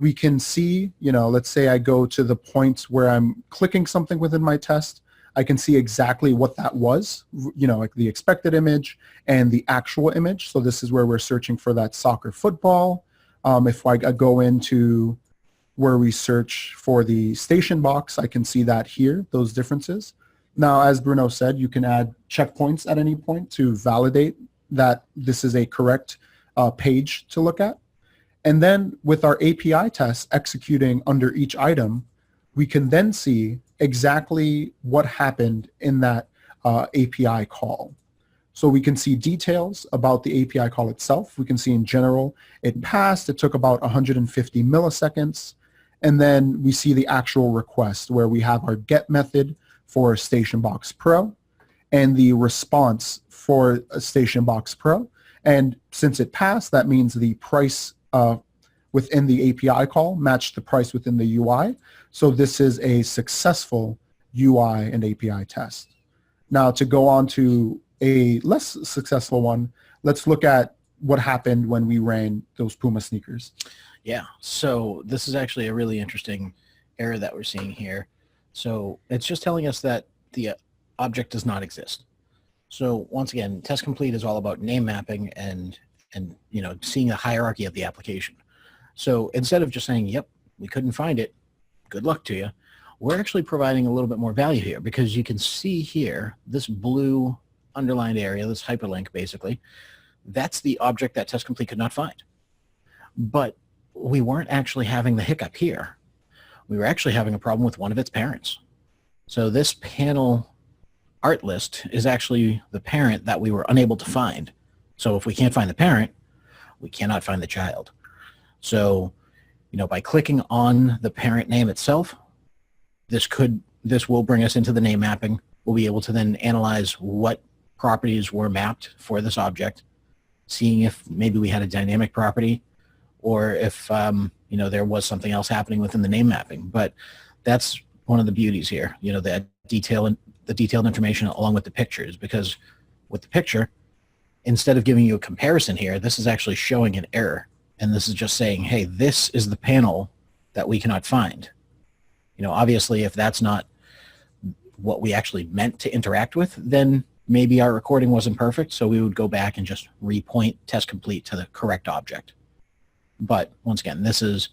We can see, let's say I go to the point where I'm clicking something within my test. I can see exactly what that was, like the expected image and the actual image. So this is where we're searching for that soccer football. If I go into where we search for the station box, I can see that here, those differences. Now, as Bruno said, you can add checkpoints at any point to validate that this is a correct page to look at. And then with our API tests executing under each item, we can then see exactly what happened in that API call. So we can see details about the API call itself. We can see in general, it passed. It took about 150 milliseconds. And then we see the actual request where we have our get method for Station Box Pro and the response for a Station Box Pro. And since it passed, that means the price within the API call matched the price within the UI. So this is a successful UI and API test. Now to go on to a less successful one, let's look at what happened when we ran those Puma sneakers. Yeah, so this is actually a really interesting error that we're seeing here. So it's just telling us that the object does not exist. So once again, test complete is all about name mapping and seeing the hierarchy of the application. So instead of just saying, yep, we couldn't find it, good luck to you, we're actually providing a little bit more value here because you can see here this blue underlined area, this hyperlink basically, that's the object that test complete could not find. But we weren't actually having the hiccup here. We were actually having a problem with one of its parents. So this panel art list is actually the parent that we were unable to find. So if we can't find the parent, we cannot find the child. So, by clicking on the parent name itself, this will bring us into the name mapping. We'll be able to then analyze what properties were mapped for this object, seeing if maybe we had a dynamic property or if, there was something else happening within the name mapping. But that's one of the beauties here, the detailed information along with the pictures, because with the picture, instead of giving you a comparison here, this is actually showing an error. And this is just saying, hey, this is the panel that we cannot find. Obviously, if that's not what we actually meant to interact with, then maybe our recording wasn't perfect, so we would go back and just repoint test complete to the correct object. But once again, this is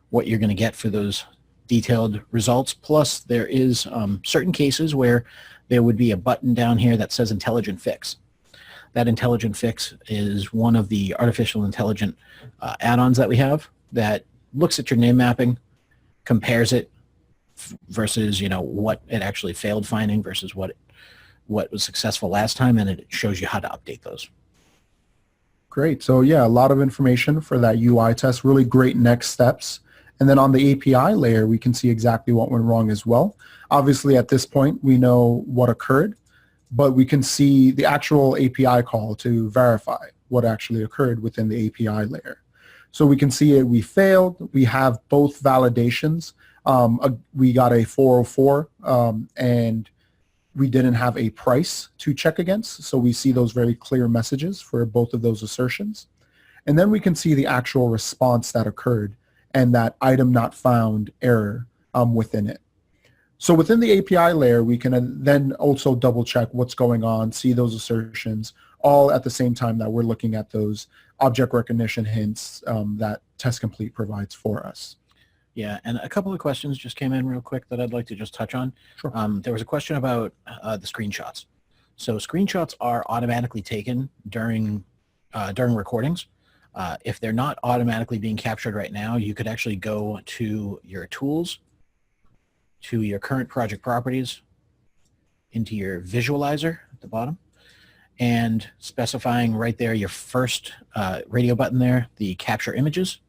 what you're going to get for those detailed results. Plus, there is certain cases where there would be a button down here that says intelligent fix. That intelligent fix is one of the artificial intelligent add-ons that we have that looks at your name mapping, compares it versus what it actually failed finding versus what was successful last time, and it shows you how to update those. Great. So yeah, a lot of information for that UI test, really great next steps. And then on the API layer, we can see exactly what went wrong as well. Obviously, at this point, we know what occurred, but we can see the actual API call to verify what actually occurred within the API layer. So we can see it, we failed. We have both validations. We got a 404 and we didn't have a price to check against. So we see those very clear messages for both of those assertions. And then we can see the actual response that occurred and that item not found error within it. So within the API layer, we can then also double check what's going on, see those assertions, all at the same time that we're looking at those object recognition hints that Test Complete provides for us. Yeah, and a couple of questions just came in real quick that I'd like to just touch on. Sure. There was a question about the screenshots. So screenshots are automatically taken during recordings. If they're not automatically being captured right now, you could actually go to your tools to your current project properties, into your visualizer at the bottom, and specifying right there your first radio button there, the capture images.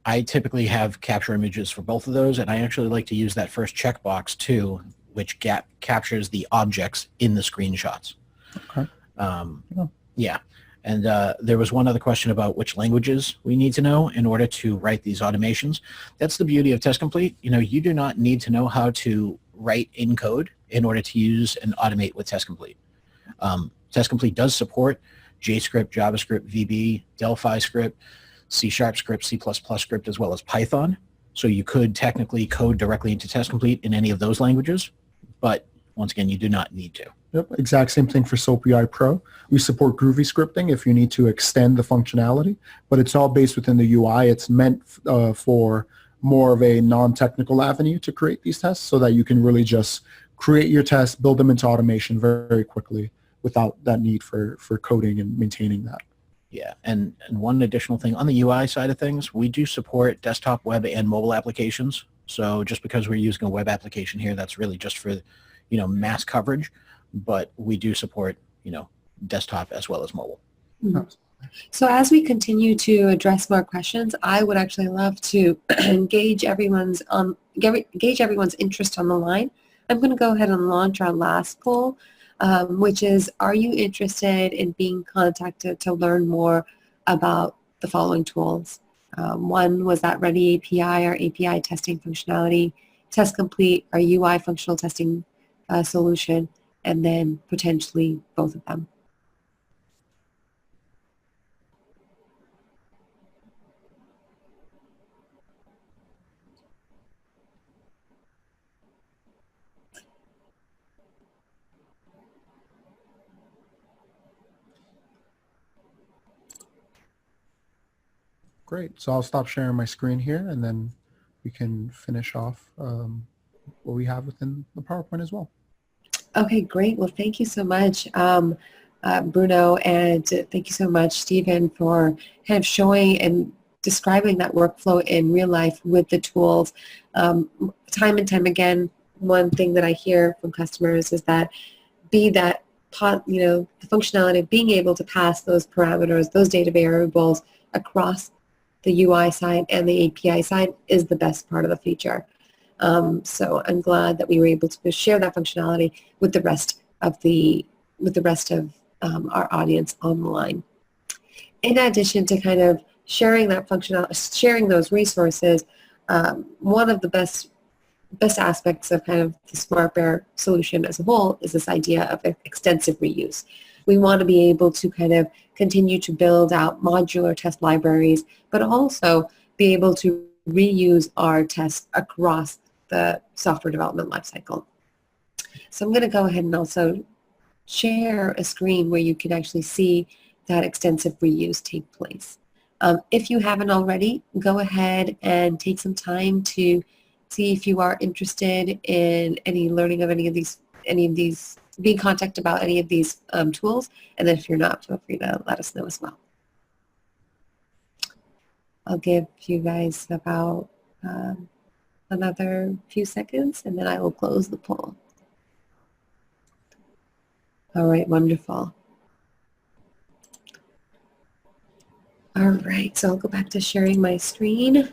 I typically have capture images for both of those, and I actually like to use that first checkbox too, which captures the objects in the screenshots. Okay. Yeah. And there was one other question about which languages we need to know in order to write these automations. That's the beauty of Test Complete. You know, you do not need to know how to write in code in order to use and automate with Test Complete. Test Complete does support JScript, JavaScript, VB, Delphi script, C# script, C++ script, as well as Python. So you could technically code directly into Test Complete in any of those languages, but once again, you do not need to. Yep, exact same thing for SoapUI Pro. We support Groovy scripting if you need to extend the functionality, but it's all based within the UI. It's meant for more of a non-technical avenue to create these tests so that you can really just create your tests, build them into automation very, very quickly without that need for coding and maintaining that. Yeah, and one additional thing, on the UI side of things, we do support desktop, web, and mobile applications. So just because we're using a web application here, that's really just for, you know, mass coverage, but we do support, you know, desktop as well as mobile. Mm-hmm. So as we continue to address more questions, I would actually love to gauge everyone's interest on the line. I'm going to go ahead and launch our last poll, which is, are you interested in being contacted to learn more about the following tools? One was that Ready API or API testing functionality, Test Complete, our UI functional testing solution, and then potentially both of them. Great. So I'll stop sharing my screen here, and then we can finish off what we have within the PowerPoint as well. Okay, great. Well, thank you so much, Bruno, and thank you so much, Stephen, for kind of showing and describing that workflow in real life with the tools. Time and time again, one thing that I hear from customers is that the functionality of being able to pass those parameters, those data variables across the UI side and the API side is the best part of the feature. So I'm glad that we were able to share that functionality with the rest of our audience on the line. In addition to kind of sharing that functionality, sharing those resources, one of the best aspects of kind of the SmartBear solution as a whole is this idea of extensive reuse. We want to be able to kind of continue to build out modular test libraries, but also be able to reuse our tests across the software development lifecycle. So I'm going to go ahead and also share a screen where you can actually see that extensive reuse take place. If you haven't already, go ahead and take some time to see if you are interested in any learning of any of these, being contacted about any of these tools, and then if you're not, feel free to let us know as well. I'll give you guys about another few seconds, and then I will close the poll. All right, wonderful. All right, so I'll go back to sharing my screen.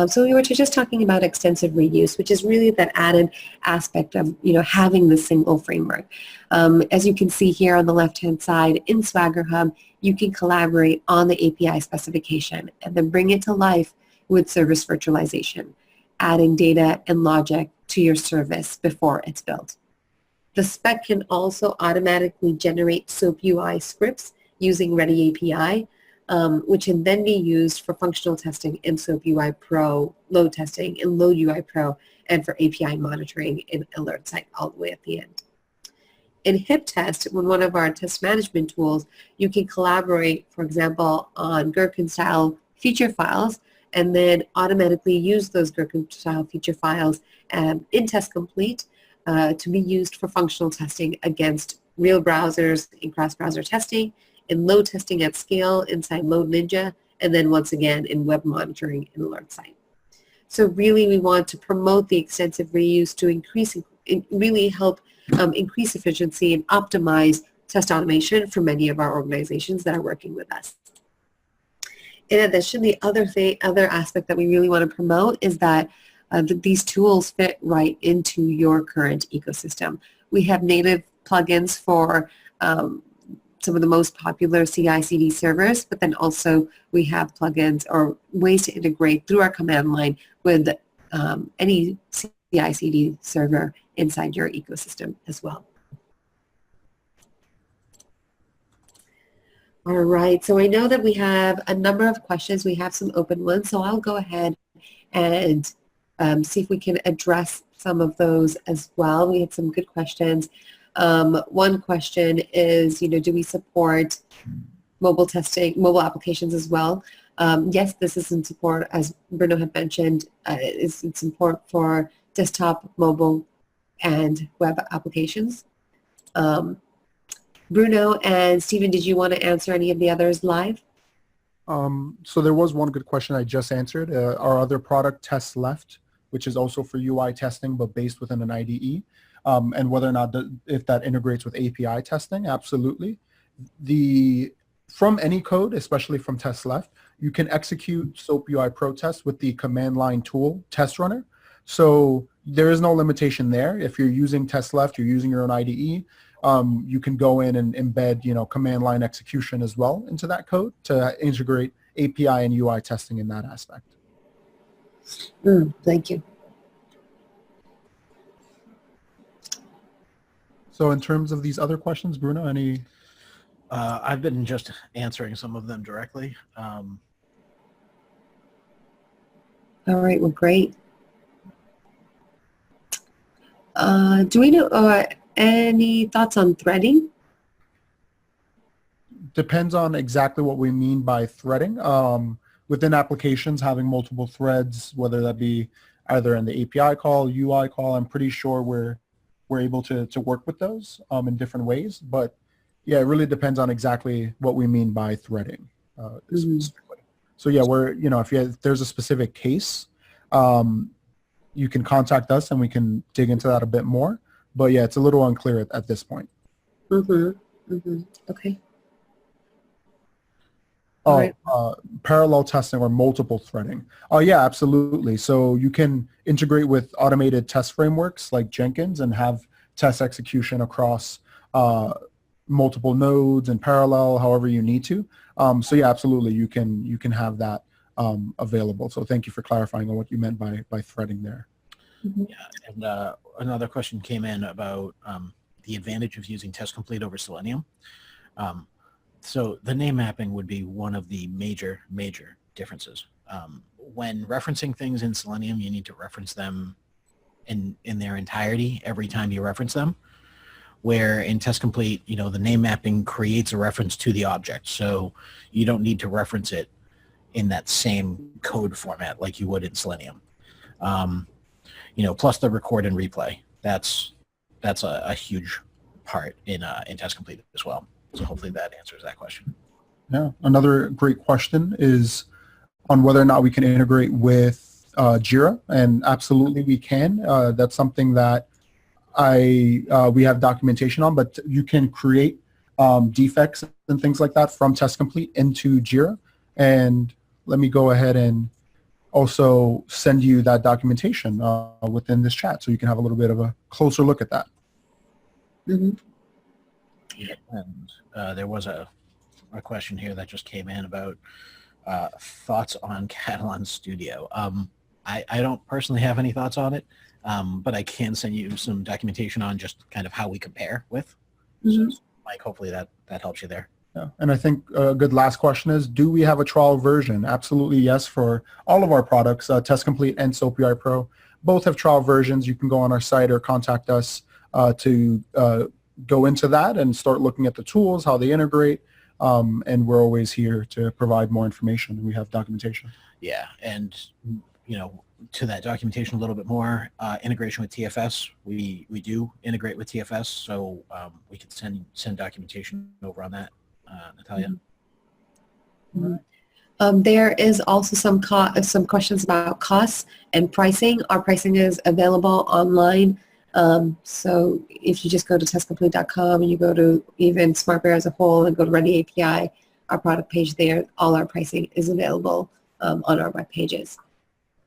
So we were just talking about extensive reuse, which is really that added aspect of having the single framework. As you can see here on the left-hand side in Swagger Hub, you can collaborate on the API specification and then bring it to life with service virtualization, adding data and logic to your service before it's built. The spec can also automatically generate SoapUI scripts using Ready API, which can then be used for functional testing in SoapUI Pro, load testing in LoadUI Pro, and for API monitoring in Alert Site all the way at the end. In HIP Test, with one of our test management tools, you can collaborate, for example, on Gherkin-style feature files, and then automatically use those Gherkin-style feature files in Test Complete to be used for functional testing against real browsers in cross-browser testing, in load testing at scale inside Load Ninja, and then once again in web monitoring in Alert Site. So really we want to promote the extensive reuse to really help increase efficiency and optimize test automation for many of our organizations that are working with us. In addition, the other aspect that we really want to promote is that these tools fit right into your current ecosystem. We have native plugins for some of the most popular CI/CD servers, but then also we have plugins or ways to integrate through our command line with any CI/CD server inside your ecosystem as well. All right, so I know that we have a number of questions. We have some open ones, so I'll go ahead and see if we can address some of those as well. We had some good questions. One question is, do we support mobile testing, mobile applications as well? Yes, this is in support, as Bruno had mentioned, is in support for desktop, mobile, and web applications. Bruno and Stephen, did you want to answer any of the others live? So there was one good question I just answered. Our other product, Test Left, which is also for UI testing, but based within an IDE, and whether or not if that integrates with API testing, absolutely. From any code, especially from Test Left, you can execute SOAP UI Pro test with the command line tool Test Runner. So there is no limitation there. If you're using Test Left, you're using your own IDE, you can go in and embed, command line execution as well into that code to integrate API and UI testing in that aspect. Thank you. So in terms of these other questions, Bruno, any? I've been just answering some of them directly. All right, well, great. Do we know any thoughts on threading? Depends on exactly what we mean by threading. Within applications, having multiple threads, whether that be either in the API call, UI call, I'm pretty sure we're able to work with those in different ways. But yeah, it really depends on exactly what we mean by threading specifically. So yeah, if there's a specific case, you can contact us and we can dig into that a bit more. But yeah, it's a little unclear at this point. Okay. Oh, right. Parallel testing or multiple threading. Oh yeah, absolutely. So you can integrate with automated test frameworks like Jenkins and have test execution across multiple nodes and parallel, however you need to. So yeah, absolutely, you can have that available. So thank you for clarifying on what you meant by threading there. Yeah, and another question came in about the advantage of using Test Complete over Selenium. So the name mapping would be one of the major differences. When referencing things in Selenium, you need to reference them in their entirety every time you reference them. Where in Test Complete, the name mapping creates a reference to the object. So you don't need to reference it in that same code format like you would in Selenium. Plus the record and replay. That's a huge part in Test Complete as well. So hopefully that answers that question. Yeah. Another great question is on whether or not we can integrate with Jira, and absolutely we can. That's something that we have documentation on, but you can create defects and things like that from Test Complete into Jira. And let me go ahead and also send you that documentation within this chat so you can have a little bit of a closer look at that. Yeah, and there was a question here that just came in about thoughts on Catalan Studio. I don't personally have any thoughts on it, but I can send you some documentation on just kind of how we compare with. So, Mike, hopefully that helps you there. Yeah. And I think a good last question is, do we have a trial version? Absolutely yes, for all of our products, Test Complete and SOAP UI Pro. Both have trial versions. You can go on our site or contact us to go into that and start looking at the tools, how they integrate, and we're always here to provide more information. We have documentation. Yeah, and to that documentation a little bit more, integration with TFS. We do integrate with TFS, so we can send documentation over on that, Natalia. There is also some questions about costs and pricing. Our pricing is available online. So if you just go to testcomplete.com and you go to even SmartBear as a whole and go to Ready API, our product page there, all our pricing is available on our web pages.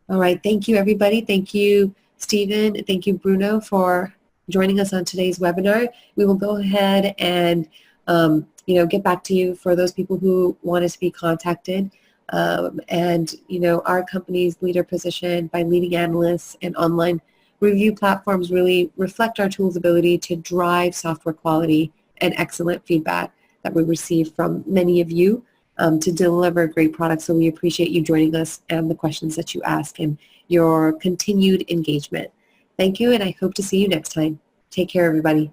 All right. Thank you, everybody. Thank you, Stephen. Thank you, Bruno, for joining us on today's webinar. We will go ahead and get back to you for those people who want us to be contacted. Our company's leader position by leading analysts and online review platforms really reflect our tool's ability to drive software quality and excellent feedback that we receive from many of you to deliver great products. So we appreciate you joining us and the questions that you ask and your continued engagement. Thank you, and I hope to see you next time. Take care, everybody.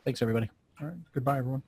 Thanks, everybody. All right. Goodbye, everyone.